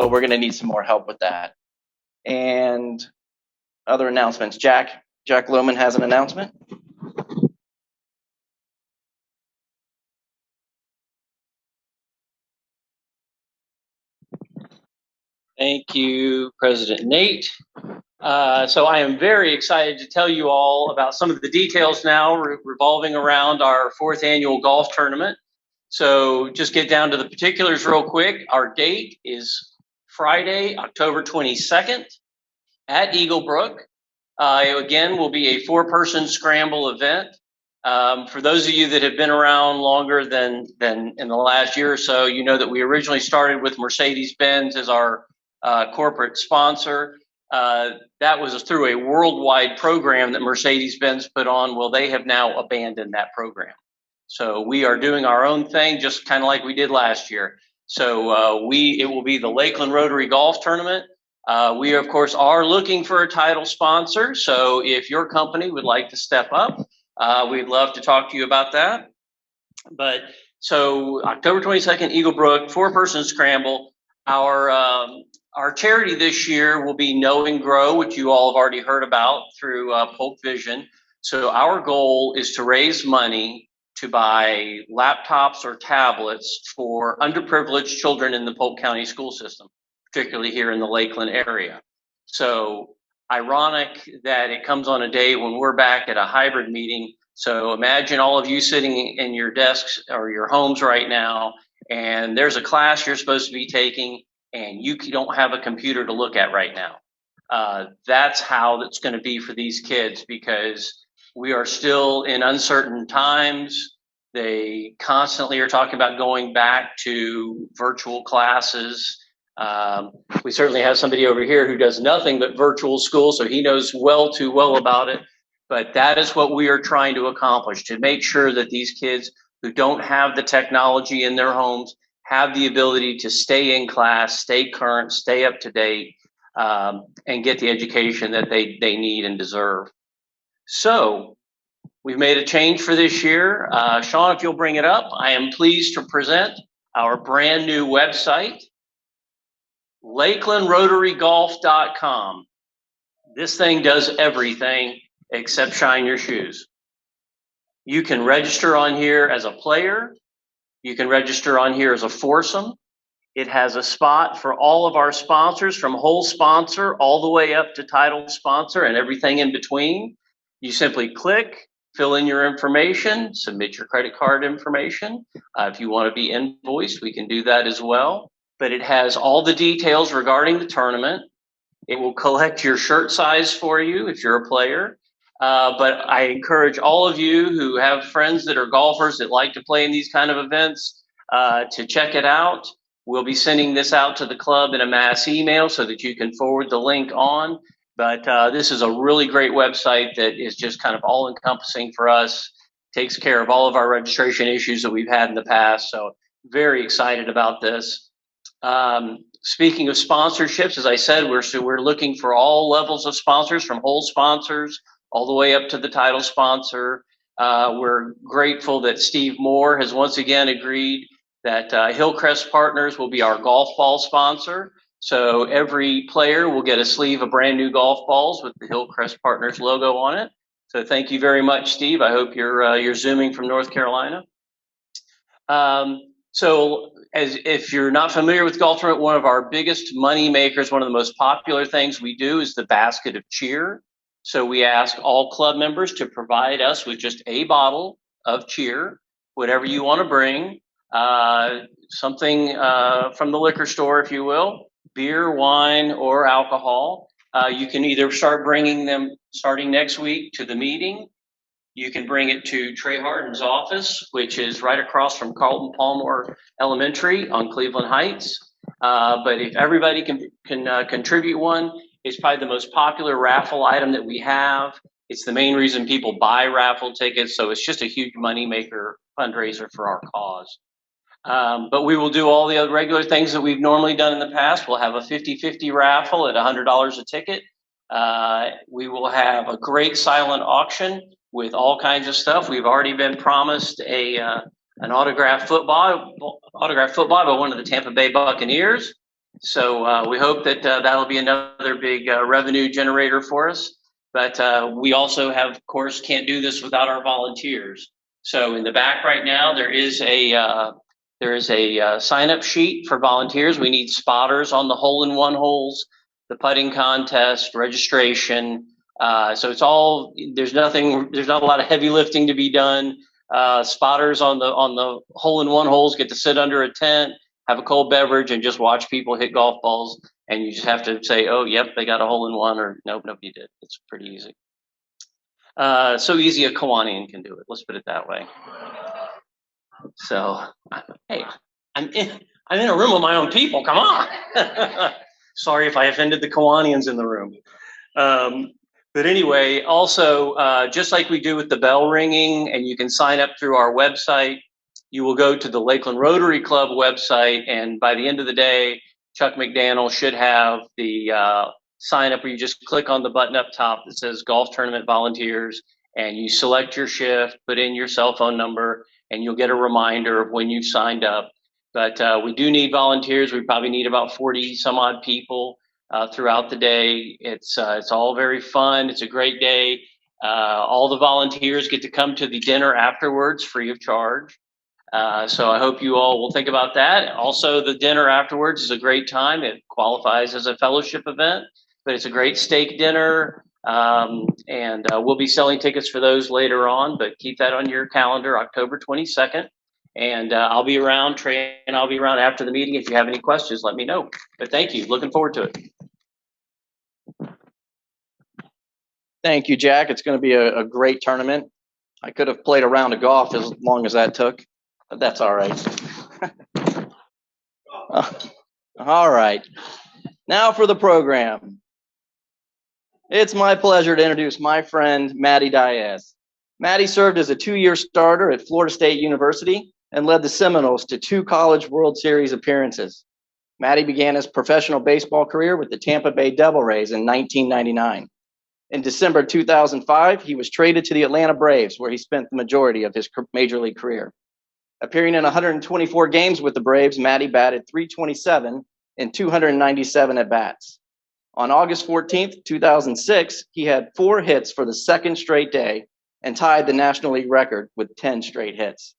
but we're going to need some more help with that. And other announcements. Jack Lohman has an announcement. Thank you, President Nate. So I am very excited to tell you all about some of the details now revolving around our 4th annual golf tournament. So just get down to the particulars real quick. Our date is Friday, October 22nd at Eaglebrook. Again, will be a 4-person scramble event. For those of you that have been around longer than in the last year or so, you know that we originally started with Mercedes-Benz as our corporate sponsor. That was through a worldwide program that Mercedes-Benz put on. Well, they have now abandoned that program. So we are doing our own thing, just kind of like we did last year. So it will be the Lakeland Rotary Golf Tournament. We, of course, are looking for a title sponsor. So if your company would like to step up, we'd love to talk to you about that. But so October 22nd, Eaglebrook, 4-person scramble. Our charity this year will be Know and Grow, which you all have already heard about through Polk Vision. So our goal is to raise money to buy laptops or tablets for underprivileged children in the Polk County school system, particularly here in the Lakeland area. So ironic that it comes on a day when we're back at a hybrid meeting. So imagine all of you sitting in your desks or your homes right now, and there's a class you're supposed to be taking, and you don't have a computer to look at right now. That's how it's going to be for these kids, because we are still in uncertain times. They constantly are talking about going back to virtual classes. We certainly have somebody over here who does nothing but virtual school, so he knows too well about it. But that is what we are trying to accomplish, to make sure that these kids who don't have the technology in their homes have the ability to stay in class, stay current, stay up to date, and get the education that they need and deserve. So we've made a change for this year. Sean, if you'll bring it up, I am pleased to present our brand new website, LakelandRotaryGolf.com. This thing does everything except shine your shoes. You can register on here as a player. You can register on here as a foursome. It has a spot for all of our sponsors, from whole sponsor all the way up to title sponsor and everything in between. You simply click, fill in your information, submit your credit card information. If you want to be invoiced, we can do that as well. But it has all the details regarding the tournament. It will collect your shirt size for you if you're a player. But I encourage all of you who have friends that are golfers that like to play in these kind of events to check it out. We'll be sending this out to the club in a mass email so that you can forward the link on. But this is a really great website that is just kind of all encompassing for us, takes care of all of our registration issues that we've had in the past. So very excited about this. Speaking of sponsorships, as I said, we're looking for all levels of sponsors, from whole sponsors all the way up to the title sponsor. We're grateful that Steve Moore has once again agreed that Hillcrest Partners will be our golf ball sponsor. So every player will get a sleeve of brand new golf balls with the Hillcrest Partners logo on it. So thank you very much, Steve. I hope you're Zooming from North Carolina. So if you're not familiar with Golf Tournament, one of our biggest money makers, one of the most popular things we do is the basket of cheer. So we ask all club members to provide us with just a bottle of cheer, whatever you want to bring, something from the liquor store, if you will, beer, wine, or alcohol. You can either start bringing them starting next week to the meeting. You can bring it to Trey Harden's office, which is right across from Carlton Palmer Elementary on Cleveland Heights. But if everybody can contribute one, it's probably the most popular raffle item that we have. It's the main reason people buy raffle tickets. So it's just a huge moneymaker fundraiser for our cause. But we will do all the other regular things that we've normally done in the past. We'll have a 50-50 raffle at $100 a ticket. We will have a great silent auction with all kinds of stuff. We've already been promised an autographed football by one of the Tampa Bay Buccaneers. So we hope that that'll be another big revenue generator for us. But we also have, of course, can't do this without our volunteers. So in the back right now, there is a sign-up sheet for volunteers. We need spotters on the hole-in-one holes, the putting contest, registration. So it's all, there's not a lot of heavy lifting to be done. Spotters on the hole-in-one holes get to sit under a tent, have a cold beverage, and just watch people hit golf balls. And you just have to say, oh, yep, they got a hole-in-one, or nope, you did. It's pretty easy. So easy a Kiwanian can do it. Let's put it that way. So, hey, I'm in a room with my own people. Come on. Sorry if I offended the Kiwanians in the room. But anyway, also, just like we do with the bell ringing, and you can sign up through our website, you will go to the Lakeland Rotary Club website, and by the end of the day, Chuck McDaniel should have the sign up where you just click on the button up top that says Golf Tournament Volunteers, and you select your shift, put in your cell phone number, and you'll get a reminder of when you've signed up. But we do need volunteers. We probably need about 40 some odd people throughout the day. It's all very fun. It's a great day. All the volunteers get to come to the dinner afterwards free of charge. So I hope you all will think about that. Also, the dinner afterwards is a great time. It qualifies as a fellowship event, but it's a great steak dinner. And we'll be selling tickets for those later on, but keep that on your calendar, October 22nd. And I'll be around, Trey, and I'll be around after the meeting. If you have any questions, let me know. But thank you. Looking forward to it. Thank you, Jack. It's going to be a great tournament. I could have played a round of golf as long as that took, but that's all right. All right. Now for the program. It's my pleasure to introduce my friend, Matty Diaz. Matty served as a 2-year starter at Florida State University and led the Seminoles to 2 College World Series appearances. Matty began his professional baseball career with the Tampa Bay Devil Rays in 1999. In December 2005, he was traded to the Atlanta Braves, where he spent the majority of his major league career. Appearing in 124 games with the Braves, Matty batted .327 in 297 at-bats. On August 14th, 2006, he had 4 hits for the second straight day and tied the National League record with 10 straight hits.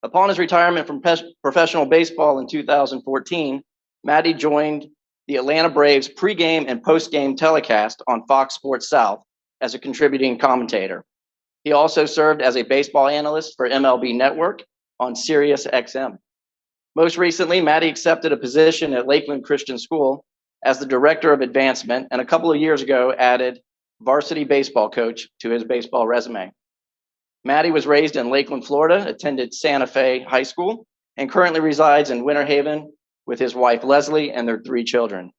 Upon his retirement from professional baseball in 2014, Matty joined the Atlanta Braves pregame and postgame telecast on Fox Sports South as a contributing commentator. He also served as a baseball analyst for MLB Network on Sirius XM. Most recently, Matty accepted a position at Lakeland Christian School as the director of advancement, and a couple of years ago added varsity baseball coach to his baseball resume. Matty was raised in Lakeland, Florida, attended Santa Fe High School, and currently resides in Winter Haven with his wife, Leslie, and their 3 children.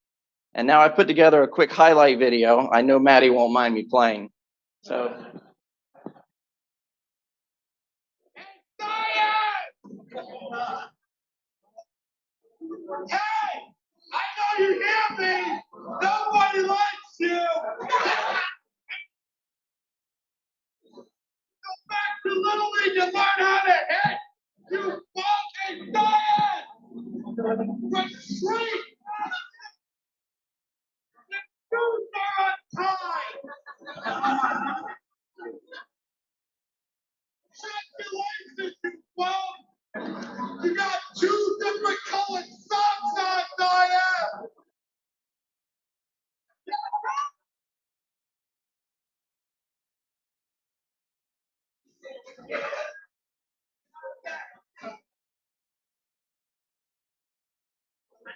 And now I put together a quick highlight video. I know Matty won't mind me playing. So. Hey, I know you hear me. Nobody likes you. Go back to Little League and learn how to hit. You fucking Diaz. Retreat. The shoes are untied. Congratulations, you bum. You got 2 different colored socks on, Diaz.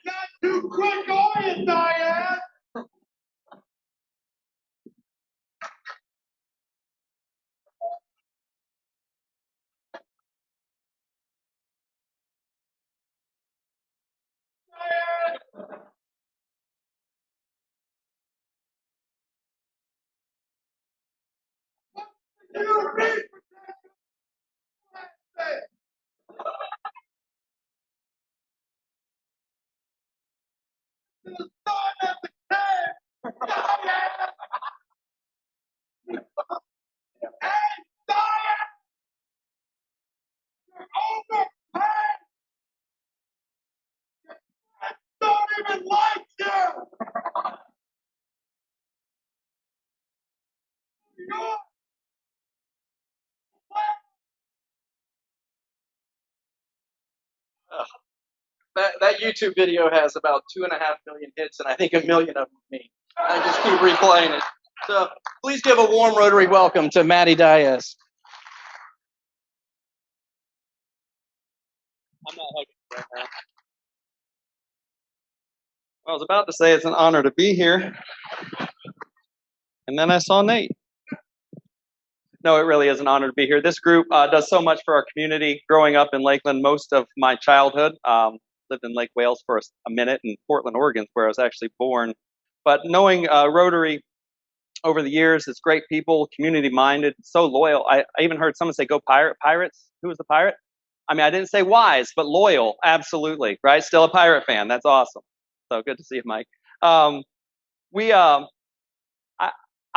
Not too quick on you, Diaz. You read the sun at the cave. Diaz. Hey, Diaz. You're overpaid. That YouTube video has about 2.5 million hits, and I think 1 million of them me. I just keep replaying it. So please give a warm Rotary welcome to Maddie Diaz. I'm not hugging right now. I was about to say it's an honor to be here, and then I saw Nate. No, it really is an honor to be here. This group does so much for our community. Growing up in Lakeland, most of my childhood, lived in Lake Wales for a minute, in Portland, Oregon, where I was actually born. But knowing Rotary over the years, it's great people, community-minded, so loyal. I even heard someone say, "Go Pirates." Who was the pirate? I mean, I didn't say wise, but loyal, absolutely, right? Still a Pirate fan. That's awesome. So good to see you, Mike. I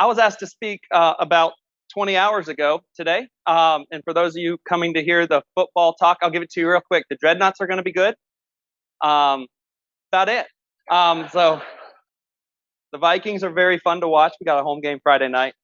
was asked to speak about 20 hours ago today. And for those of you coming to hear the football talk, I'll give it to you real quick. The Dreadnoughts are going to be good. About it. So the Vikings are very fun to watch. We got a home game Friday night.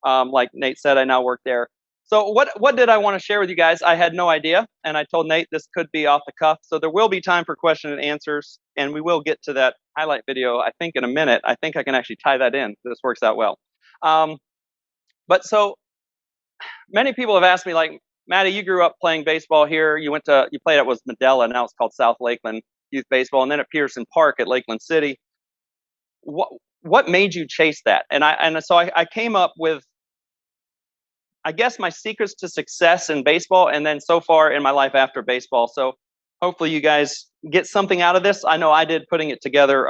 Like Nate said, I now work there. So what did I want to share with you guys? I had no idea, and I told Nate this could be off the cuff. So there will be time for question and answers, and we will get to that highlight video, I think, in a minute. I think I can actually tie that in. This works out well. But so many people have asked me, like, Maddie, you grew up playing baseball here. You played at was Medela, now it's called South Lakeland Youth Baseball, and then at Pearson Park at Lakeland City. What made you chase that? And so I came up with, I guess, my secrets to success in baseball, and then so far in my life after baseball. So hopefully you guys get something out of this. I know I did, putting it together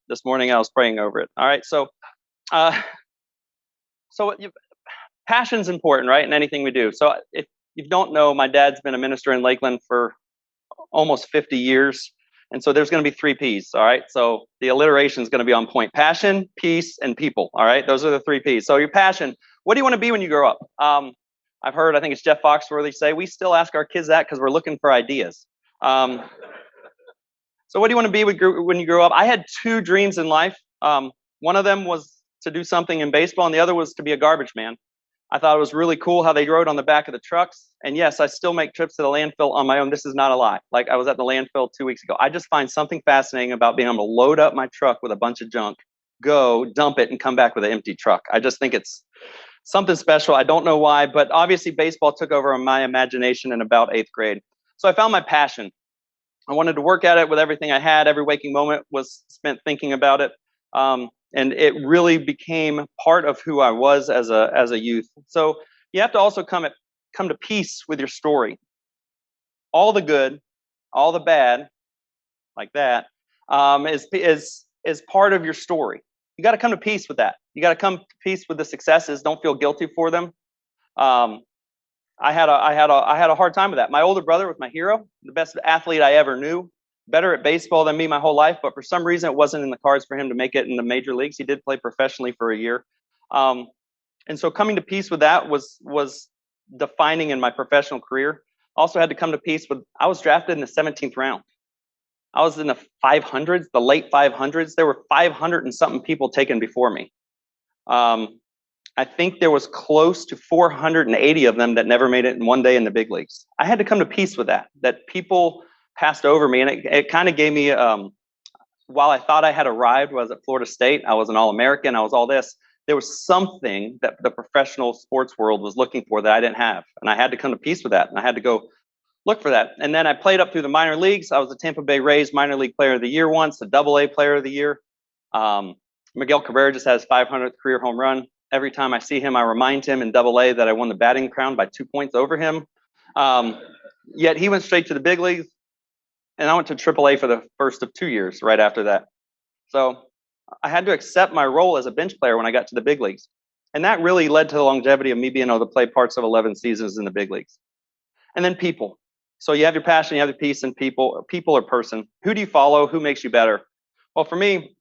this morning. I was praying over it. All right, so passion's important, right, in anything we do. So if you don't know, my dad's been a minister in Lakeland for almost 50 years. And so there's going to be 3 P's, all right? So the alliteration is going to be on point. Passion, peace, and people, all right? Those are the 3 P's. So your passion, what do you want to be when you grow up? I've heard, I think it's Jeff Foxworthy say, we still ask our kids that because we're looking for ideas. So what do you want to be when you grow up? I had 2 dreams in life. One of them was to do something in baseball, and the other was to be a garbage man. I thought it was really cool how they rode on the back of the trucks. And yes, I still make trips to the landfill on my own. This is not a lie. Like, I was at the landfill 2 weeks ago. I just find something fascinating about being able to load up my truck with a bunch of junk, go dump it, and come back with an empty truck. I just think it's something special. I don't know why, but obviously baseball took over my imagination in about 8th grade. So I found my passion. I wanted to work at it with everything I had. Every waking moment was spent thinking about it. And it really became part of who I was as a youth. So you have to also come to peace with your story. All the good, all the bad, like that, is part of your story. You got to come to peace with that. You got to come to peace with the successes. Don't feel guilty for them. I had a hard time with that. My older brother was my hero, the best athlete I ever knew. Better at baseball than me my whole life, but for some reason it wasn't in the cards for him to make it in the major leagues. He did play professionally for a year. And so coming to peace with that was defining in my professional career. Also had to come to peace with, I was drafted in the 17th round. I was in the 500s, the late 500s. There were 500 and something people taken before me. I think there was close to 480 of them that never made it in one day in the big leagues. I had to come to peace with that people passed over me, and it kind of gave me, while I thought I had arrived, was at Florida State, I was an All-American, I was all this, there was something that the professional sports world was looking for that I didn't have, and I had to come to peace with that, and I had to go look for that. And then I played up through the minor leagues. I was the Tampa Bay Rays minor league player of the year once, the AA player of the year. Miguel Cabrera just had his 500th career home run. Every time I see him, I remind him in AA that I won the batting crown by 2 points over him. Yet he went straight to the big leagues. And I went to AAA for the first of 2 years right after that. So I had to accept my role as a bench player when I got to the big leagues. And that really led to the longevity of me being able to play parts of 11 seasons in the big leagues. And then people. So you have your passion, you have your peace, and people or person. Who do you follow? Who makes you better? Well, for me,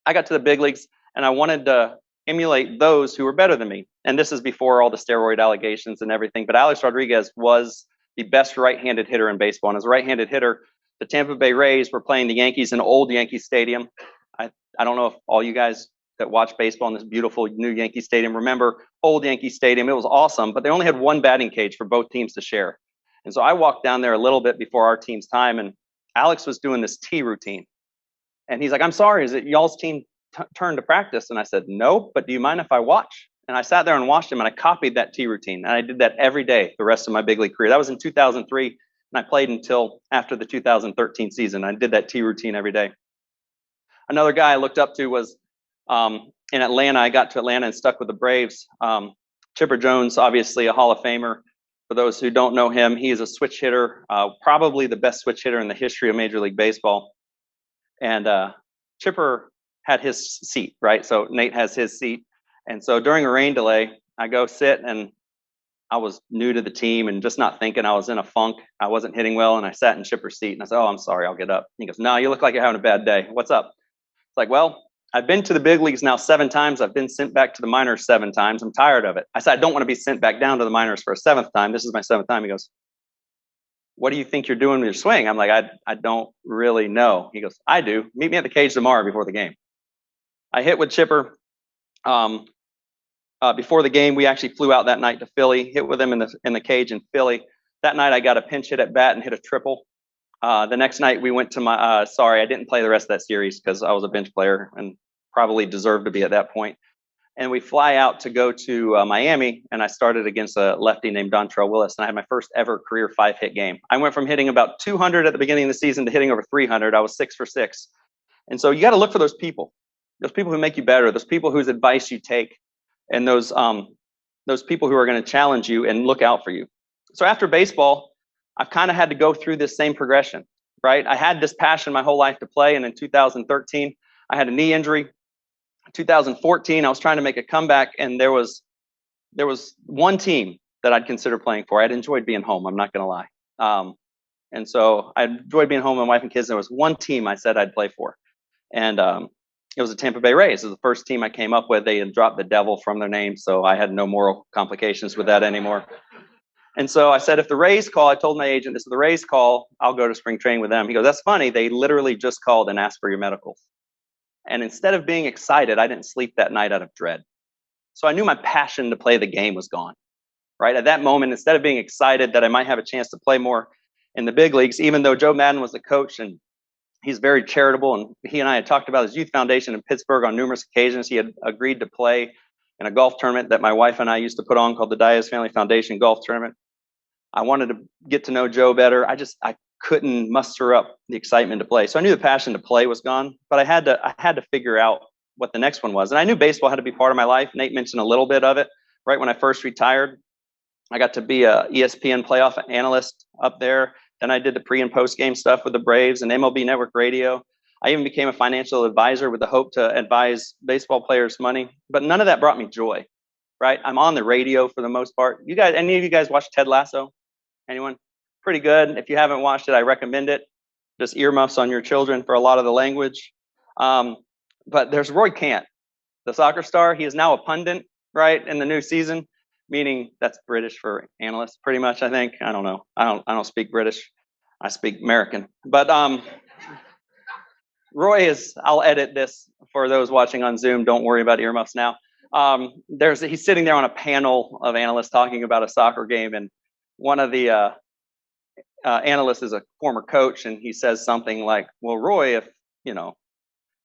I got to the big leagues, and I wanted to emulate those who were better than me. And this is before all the steroid allegations and everything. But Alex Rodriguez was the best right-handed hitter in baseball. And as a right-handed hitter, the Tampa Bay Rays were playing the Yankees in old Yankee Stadium. I don't know if all you guys that watch baseball in this beautiful new Yankee Stadium remember old Yankee Stadium. It was awesome, but they only had one batting cage for both teams to share. And so I walked down there a little bit before our team's time, and Alex was doing this tee routine. And he's like, I'm sorry, is it y'all's team turn to practice? And I said, no, but do you mind if I watch? And I sat there and watched him, and I copied that tee routine. And I did that every day the rest of my big league career. That was in 2003, and I played until after the 2013 season. I did that tee routine every day. Another guy I looked up to was in Atlanta. I got to Atlanta and stuck with the Braves. Chipper Jones, obviously a Hall of Famer. For those who don't know him, he is a switch hitter, probably the best switch hitter in the history of Major League Baseball. And Chipper had his seat, right? So Nate has his seat. And so during a rain delay, I go sit, and I was new to the team and just not thinking. I was in a funk. I wasn't hitting well, and I sat in Chipper's seat, and I said, oh, I'm sorry, I'll get up. He goes, no, you look like you're having a bad day. What's up? It's like, well, I've been to the big leagues now 7 times. I've been sent back to the minors 7 times. I'm tired of it. I said, I don't want to be sent back down to the minors for a 7th time. This is my 7th time. He goes, what do you think you're doing with your swing? I'm like, I don't really know. He goes, I do. Meet me at the cage tomorrow before the game. I hit with Chipper. Before the game, we actually flew out that night to Philly, hit with him in the cage in Philly. That night, I got a pinch hit at bat and hit a triple. The next night, we went to my, sorry, I didn't play the rest of that series because I was a bench player and probably deserved to be at that point. And we fly out to go to Miami, and I started against a lefty named Dontrell Willis, and I had my first ever career 5-hit game. I went from hitting about 200 at the beginning of the season to hitting over 300. I was 6 for 6. And so you got to look for those people who make you better, those people whose advice you take, and those people who are going to challenge you and look out for you. So after baseball, I've kind of had to go through this same progression, right? I had this passion my whole life to play, and in 2013, I had a knee injury. 2014, I was trying to make a comeback, and there was one team that I'd consider playing for. I'd enjoyed being home, I'm not going to lie. And so I enjoyed being home with my wife and kids. There was one team I said I'd play for, and it was the Tampa Bay Rays. It was the first team I came up with. They had dropped the devil from their name, so I had no moral complications with that anymore. And so I said, if the Rays call, I told my agent, if the Rays call, I'll go to spring training with them. He goes, that's funny. They literally just called and asked for your medicals. And instead of being excited, I didn't sleep that night out of dread. So I knew my passion to play the game was gone, right? At that moment, instead of being excited that I might have a chance to play more in the big leagues, even though Joe Madden was the coach and he's very charitable, and he and I had talked about his youth foundation in Pittsburgh on numerous occasions. He had agreed to play in a golf tournament that my wife and I used to put on called the Diaz Family Foundation Golf Tournament. I wanted to get to know Joe better. I couldn't muster up the excitement to play. So I knew the passion to play was gone, but I had to figure out what the next one was. And I knew baseball had to be part of my life. Nate mentioned a little bit of it. Right when I first retired, I got to be a ESPN playoff analyst up there. Then I did the pre and post game stuff with the Braves and MLB Network Radio. I even became a financial advisor with the hope to advise baseball players money, but none of that brought me joy, right? I'm on the radio for the most part. You guys, any of you guys watch Ted Lasso? Anyone? Pretty good. If you haven't watched it, I recommend it. Just earmuffs on your children for a lot of the language. But there's Roy Kent, the soccer star. He is now a pundit, right, in the new season, meaning that's British for analyst, pretty much, I think. I don't know. I don't speak British. I speak American. But Roy is, I'll edit this for those watching on Zoom. Don't worry about earmuffs now. He's sitting there on a panel of analysts talking about a soccer game, and one of the analysts is a former coach, and he says something like, well, Roy,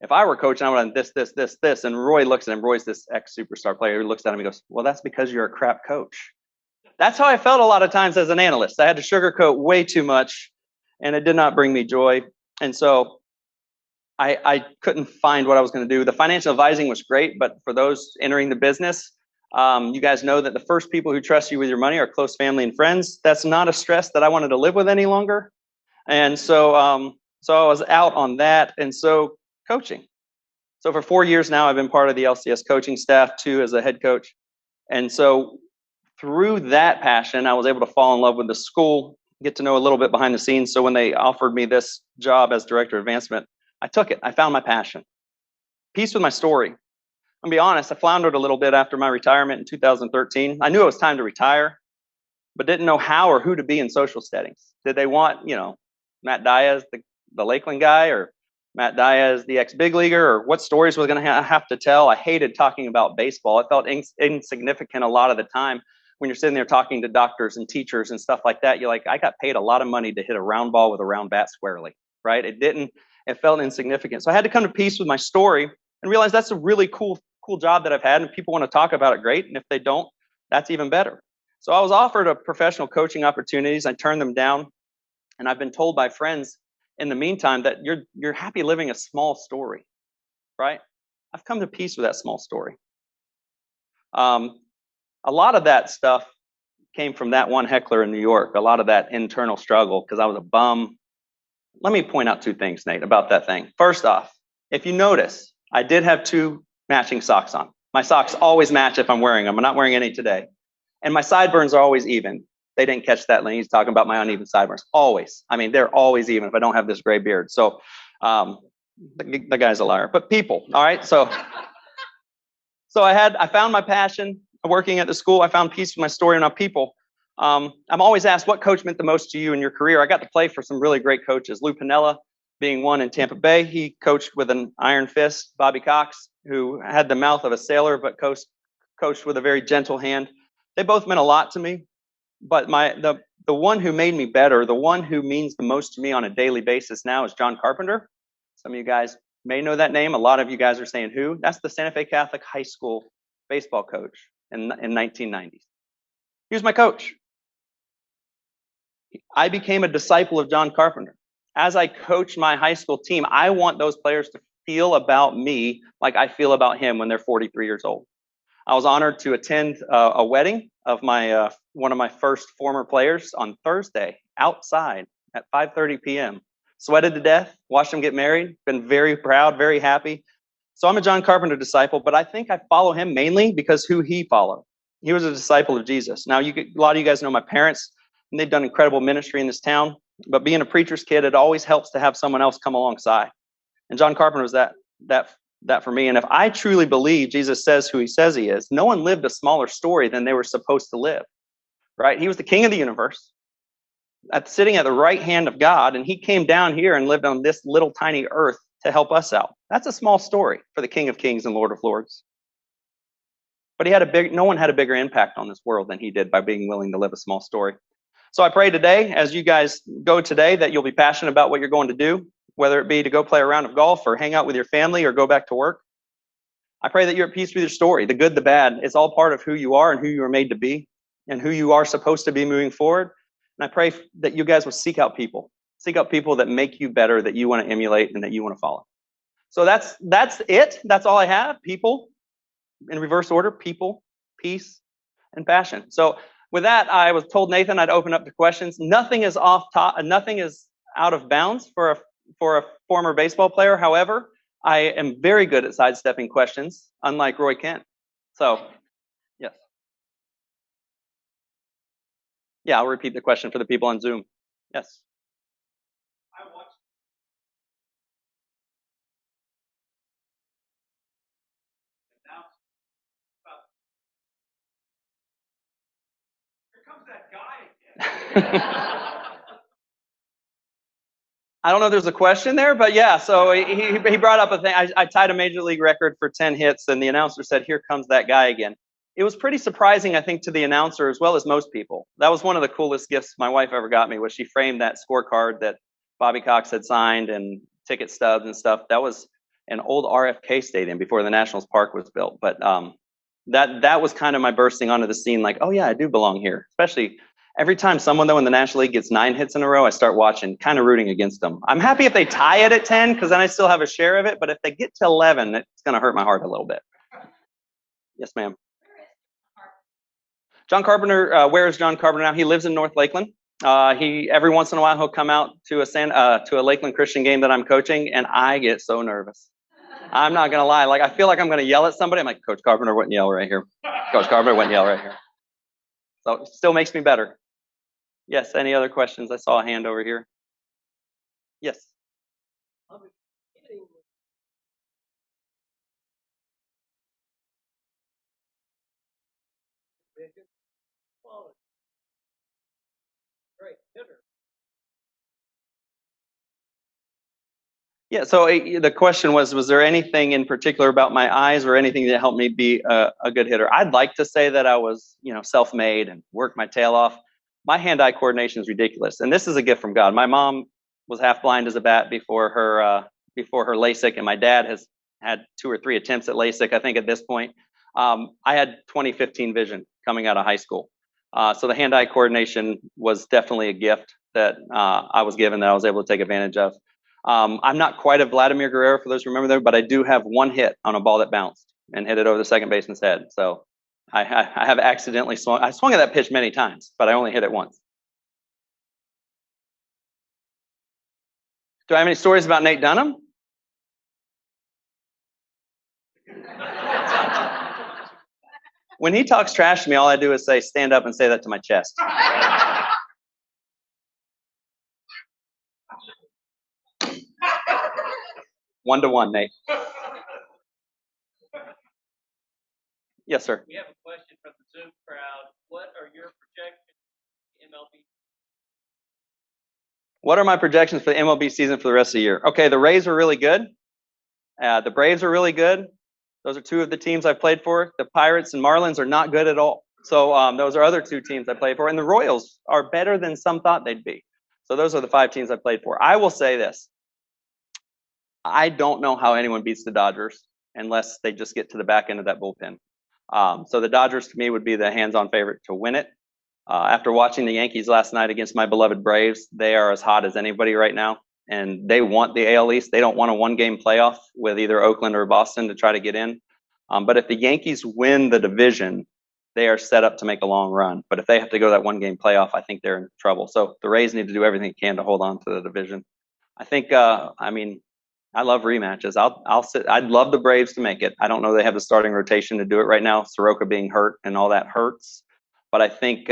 if I were coaching, I would have this. And Roy looks at him. Roy's this ex-superstar player who looks at him and goes, well, that's because you're a crap coach. That's how I felt a lot of times as an analyst. I had to sugarcoat way too much, and it did not bring me joy. And so I couldn't find what I was going to do. The financial advising was great, but for those entering the business, you guys know that the first people who trust you with your money are close family and friends. That's not a stress that I wanted to live with any longer. And so I was out on that. And so coaching. So for 4 years now, I've been part of the LCS coaching staff, 2 as a head coach. And so through that passion, I was able to fall in love with the school, get to know a little bit behind the scenes. So when they offered me this job as director of advancement, I took it. I found my passion. Peace with my story. I'll be honest, I floundered a little bit after my retirement in 2013. I knew it was time to retire, but didn't know how or who to be in social settings. Did they want, Matt Diaz, the Lakeland guy, or Matt Diaz, the ex-big leaguer, or what stories was going to have to tell? I hated talking about baseball. I felt insignificant a lot of the time when you're sitting there talking to doctors and teachers and stuff like that. You're like, I got paid a lot of money to hit a round ball with a round bat squarely. right? It felt insignificant. So I had to come to peace with my story and realize that's a really cool job that I've had, and people want to talk about it, great. And if they don't, that's even better. So I was offered a professional coaching opportunities. I turned them down, and I've been told by friends in the meantime that you're happy living a small story, right? I've come to peace with that small story. A lot of that stuff came from that one heckler in New York, a lot of that internal struggle because I was a bum. Let me point out two things, Nate, about that thing. First off, if you notice, I did have 2 matching socks on. My socks always match if I'm wearing them. I'm not wearing any today. And my sideburns are always even. They didn't catch that. He's talking about my uneven sideburns. Always. I mean, they're always even if I don't have this gray beard. So the guy's a liar. But people, all right? So I found my passion working at the school. I found peace with my story and our people. I'm always asked what coach meant the most to you in your career. I got to play for some really great coaches. Lou Piniella being one in Tampa Bay. He coached with an iron fist. Bobby Cox, who had the mouth of a sailor but coached with a very gentle hand. They both meant a lot to me. But the one who made me better, the one who means the most to me on a daily basis now is John Carpenter. Some of you guys may know that name. A lot of you guys are saying who? That's the Santa Fe Catholic High School baseball coach in 1990s. He was my coach. I became a disciple of John Carpenter. As I coach my high school team, I want those players to feel about me like I feel about him when they're 43 years old. I was honored to attend a wedding of my one of my first former players on Thursday outside at 5:30 p.m. Sweated to death, watched him get married, been very proud, very happy. So I'm a John Carpenter disciple, but I think I follow him mainly because who he followed. He was a disciple of Jesus. Now, a lot of you guys know my parents, and they've done incredible ministry in this town. But being a preacher's kid, it always helps to have someone else come alongside. And John Carpenter was that for me. And if I truly believe Jesus says who he says he is, no one lived a smaller story than they were supposed to live, right? He was the king of the universe, sitting at the right hand of God, and he came down here and lived on this little tiny earth to help us out. That's a small story for the King of Kings and Lord of Lords. But no one had a bigger impact on this world than he did by being willing to live a small story. So I pray today, as you guys go today, that you'll be passionate about what you're going to do, whether it be to go play a round of golf or hang out with your family or go back to work. I pray that you're at peace with your story, the good, the bad. It's all part of who you are and who you are made to be and who you are supposed to be moving forward. And I pray that you guys will seek out people that make you better, that you want to emulate and that you want to follow. So that's it. That's all I have. People, in reverse order, people, peace, and passion. So with that, I was told Nathan I'd open up to questions. Nothing is nothing is out of bounds for a former baseball player. However, I am very good at sidestepping questions, unlike Roy Kent. So, yes. Yeah, I'll repeat the question for the people on Zoom. Yes. I watched. Now, here comes that guy again. I don't know if there's a question there, but yeah, so he brought up a thing. I tied a major league record for 10 hits, and the announcer said, "Here comes that guy again." It was pretty surprising, I think, to the announcer as well as most people. That was one of the coolest gifts my wife ever got me, was she framed that scorecard that Bobby Cox had signed and ticket stubs and stuff. That was an old RFK stadium before the Nationals Park was built. But that was kind of my bursting onto the scene, like, oh yeah, I do belong here. Especially every time someone, though, in the National League gets 9 hits in a row, I start watching, kind of rooting against them. I'm happy if they tie it at 10, because then I still have a share of it. But if they get to 11, it's going to hurt my heart a little bit. Yes, ma'am. John Carpenter, where is John Carpenter now? He lives in North Lakeland. Every once in a while, he'll come out to a Lakeland Christian game that I'm coaching, and I get so nervous. I'm not going to lie. Like, I feel like I'm going to yell at somebody. I'm like, Coach Carpenter wouldn't yell right here. Coach Carpenter wouldn't yell right here. So it still makes me better. Yes, any other questions? I saw a hand over here. Yes. Great hitter. Yeah, so the question was there anything in particular about my eyes or anything that helped me be a good hitter? I'd like to say that I was, self-made and worked my tail off. My hand-eye coordination is ridiculous. And this is a gift from God. My mom was half blind as a bat before her LASIK, and my dad has had 2 or 3 attempts at LASIK, I think, at this point. I had 20/15 vision coming out of high school. So the hand-eye coordination was definitely a gift that I was given that I was able to take advantage of. I'm not quite a Vladimir Guerrero, for those who remember that, but I do have 1 hit on a ball that bounced and hit it over the second baseman's head. So I have accidentally swung. I swung at that pitch many times, but I only hit it once. Do I have any stories about Nate Dunham? When he talks trash to me, all I do is say, stand up and say that to my chest. 1-1, Nate. Yes, sir. We have a question from the Zoom crowd. What are your projections for MLB? What are my projections for the MLB season for the rest of the year? Okay, the Rays are really good. The Braves are really good. Those are 2 of the teams I've played for. The Pirates and Marlins are not good at all. So those are other 2 teams I played for. And the Royals are better than some thought they'd be. So those are the 5 teams I played for. I will say this. I don't know how anyone beats the Dodgers unless they just get to the back end of that bullpen. So the Dodgers, to me, would be the hands-on favorite to win it. After watching the Yankees last night against my beloved Braves, they are as hot as anybody right now. And they want the AL East. They don't want a 1-game playoff with either Oakland or Boston to try to get in. But if the Yankees win the division, they are set up to make a long run. But if they have to go to that 1-game playoff, I think they're in trouble. So the Rays need to do everything they can to hold on to the division. I think, I love rematches. I'd love the Braves to make it. I don't know they have the starting rotation to do it right now. Soroka being hurt and all that hurts. But I think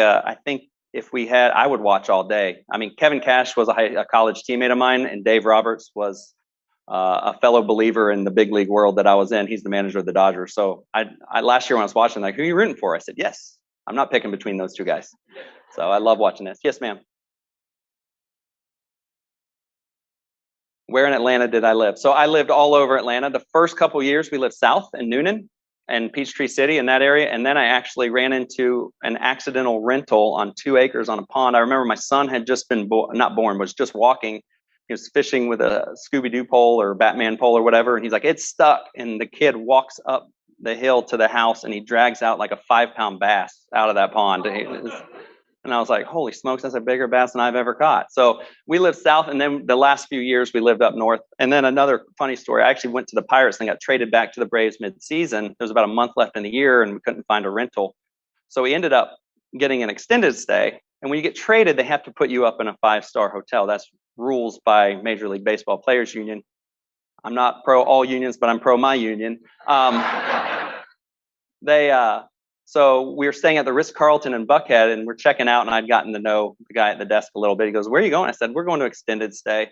if we had, I would watch all day. I mean, Kevin Cash was a college teammate of mine, and Dave Roberts was a fellow believer in the big league world that I was in. He's the manager of the Dodgers. So I last year when I was watching, like, who are you rooting for? I said, yes. I'm not picking between those 2 guys. So I love watching this. Yes, ma'am. Where in Atlanta did I live? So I lived all over Atlanta. The first couple years we lived south in Noonan and Peachtree City in that area. And then I actually ran into an accidental rental on 2 acres on a pond. I remember my son had just been not born, was just walking. He was fishing with a Scooby-Doo pole or Batman pole or whatever. And he's like, it's stuck. And the kid walks up the hill to the house and he drags out like a 5-pound bass out of that pond. And I was like, holy smokes, that's a bigger bass than I've ever caught. So we lived south, and then the last few years we lived up north. And then another funny story, I actually went to the Pirates and got traded back to the Braves mid-season. There was about a month left in the year, and we couldn't find a rental. So we ended up getting an extended stay. And when you get traded, they have to put you up in a 5-star hotel. That's rules by Major League Baseball Players Union. I'm not pro all unions, but I'm pro my union. So we were staying at the Ritz-Carlton in Buckhead, and we're checking out, and I'd gotten to know the guy at the desk a little bit. He goes, where are you going? I said, we're going to extended stay.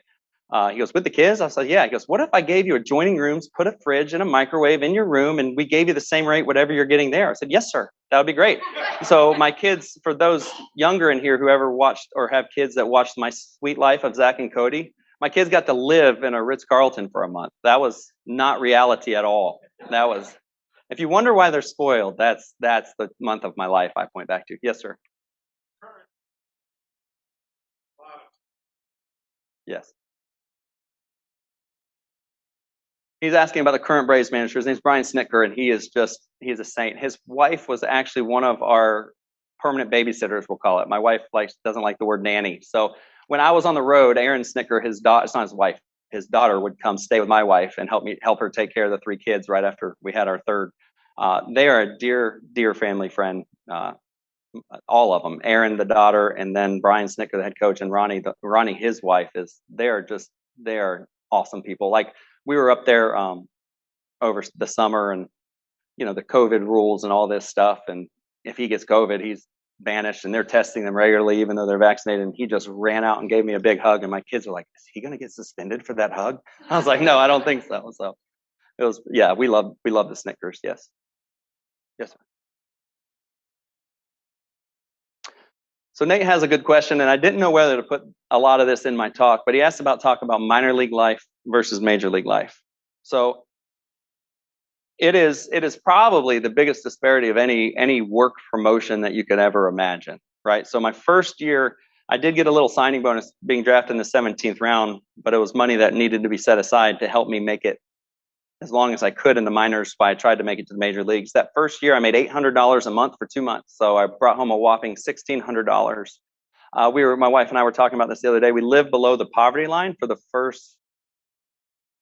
He goes, with the kids? I said, yeah. He goes, what if I gave you adjoining rooms, put a fridge and a microwave in your room, and we gave you the same rate, whatever you're getting there? I said, yes, sir. That would be great. So my kids, for those younger in here who ever watched or have kids that watched My Sweet Life of Zach and Cody, my kids got to live in a Ritz-Carlton for a month. That was not reality at all. That was... If you wonder why they're spoiled, that's the month of my life I point back to. Yes, sir. Yes. He's asking about the current Braves manager. His name's Brian Snitker, and he's a saint. His wife was actually one of our permanent babysitters, we'll call it. My wife doesn't like the word nanny. So when I was on the road, Aaron Snitker, his daughter, it's not his wife, his daughter would come stay with my wife and help her take care of the 3 kids right after we had our third. They are a dear family friend, all of them. Aaron, the daughter, and then Brian Snitker, the head coach, and Ronnie, his wife, they are awesome people. Like, we were up there over the summer, and the COVID rules and all this stuff. And if he gets COVID, he's banished, and they're testing them regularly, even though they're vaccinated. And he just ran out and gave me a big hug, and my kids were like, "Is he going to get suspended for that hug?" I was like, "No, I don't think so." So it was, yeah, we love the Snickers. Yes. Yes, sir. So Nate has a good question, and I didn't know whether to put a lot of this in my talk, but he asked talk about minor league life versus major league life. So it is probably the biggest disparity of any work promotion that you could ever imagine, right? So my first year I did get a little signing bonus being drafted in the 17th round, but it was money that needed to be set aside to help me make it as long as I could in the minors. But I tried to make it to the major leagues. That first year, I made $800 a month for 2 months. So I brought home a whopping $1,600. My wife and I were talking about this the other day. We lived below the poverty line for the first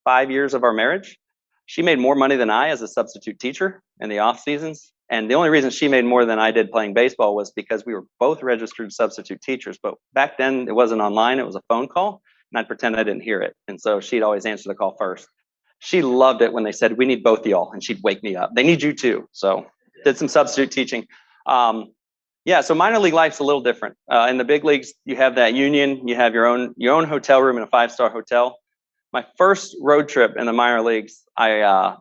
5 years of our marriage. She made more money than I as a substitute teacher in the off seasons. And the only reason she made more than I did playing baseball was because we were both registered substitute teachers. But back then it wasn't online, it was a phone call, and I'd pretend I didn't hear it. And so she'd always answer the call first. She loved it when they said, "We need both of y'all," and she'd wake me up. "They need you too." So did some substitute teaching. So minor league life's a little different. In the big leagues, you have that union, you have your own hotel room in a 5-star hotel. My first road trip in the minor leagues, I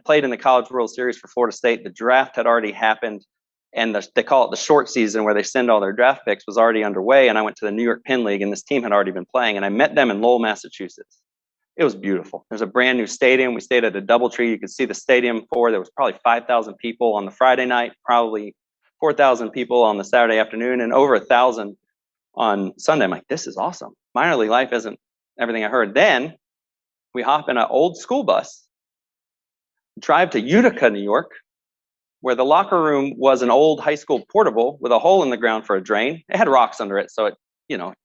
played in the College World Series for Florida State. The draft had already happened, and they call it the short season, where they send all their draft picks, was already underway. And I went to the New York Penn League, and this team had already been playing. And I met them in Lowell, Massachusetts. It was beautiful. There's a brand new stadium. We stayed at a DoubleTree. You could see the stadium for. There was probably 5,000 people on the Friday night, probably 4,000 people on the Saturday afternoon, and over 1,000 on Sunday. I'm like, this is awesome. Minor league life isn't everything I heard. Then we hop in an old school bus, drive to Utica, New York, where the locker room was an old high school portable with a hole in the ground for a drain. It had rocks under it, so it,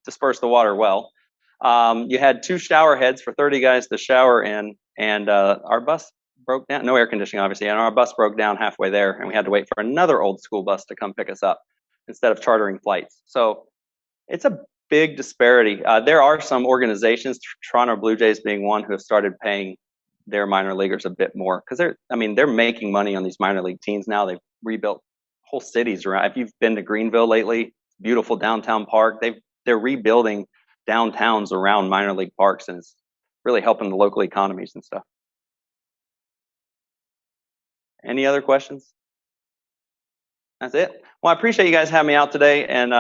dispersed the water well. You had 2 shower heads for 30 guys to shower in, and our bus broke down. No air conditioning, obviously, and our bus broke down halfway there, and we had to wait for another old school bus to come pick us up instead of chartering flights. So it's a big disparity. There are some organizations, Toronto Blue Jays being one, who have started paying their minor leaguers a bit more, because they're making money on these minor league teams now. They've rebuilt whole cities around. If you've been to Greenville lately, beautiful downtown park. They're rebuilding downtowns around minor league parks, and it's really helping the local economies and stuff. Any other questions? That's it. Well, I appreciate you guys having me out today. And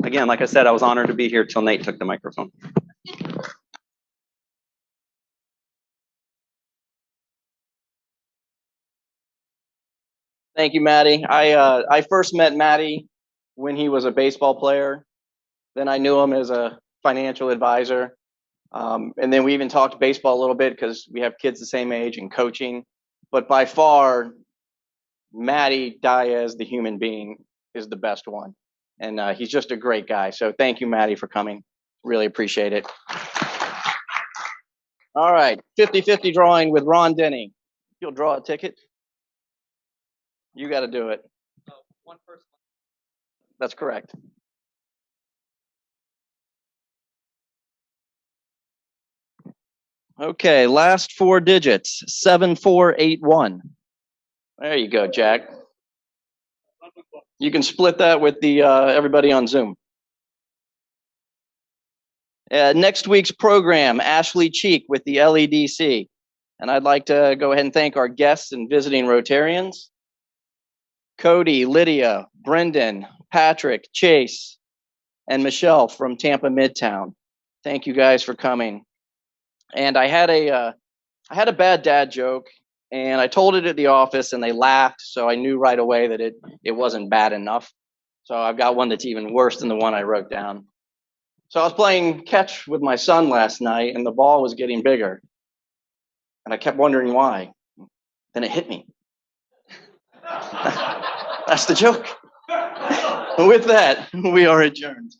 again, like I said, I was honored to be here till Nate took the microphone. Thank you, Matty. I first met Matty when he was a baseball player. Then I knew him as a financial advisor. And then we even talked baseball a little bit because we have kids the same age and coaching. But by far, Matty Diaz, the human being, is the best one. And he's just a great guy. So thank you, Matty, for coming. Really appreciate it. All right, 50-50 drawing with Ron Denny. You'll draw a ticket? You got to do it. One person. That's correct. Okay, last 4 digits, 7481. There you go, Jack. You can split that with the everybody on Zoom. Next week's program, Ashley Cheek with the LEDC. And I'd like to go ahead and thank our guests and visiting Rotarians. Cody, Lydia, Brendan, Patrick, Chase, and Michelle from Tampa Midtown. Thank you guys for coming. And I had a bad dad joke, and I told it at the office, and they laughed, so I knew right away that it wasn't bad enough. So I've got one that's even worse than the one I wrote down. So I was playing catch with my son last night, and the ball was getting bigger. And I kept wondering why. Then it hit me. That's the joke. With that, we are adjourned.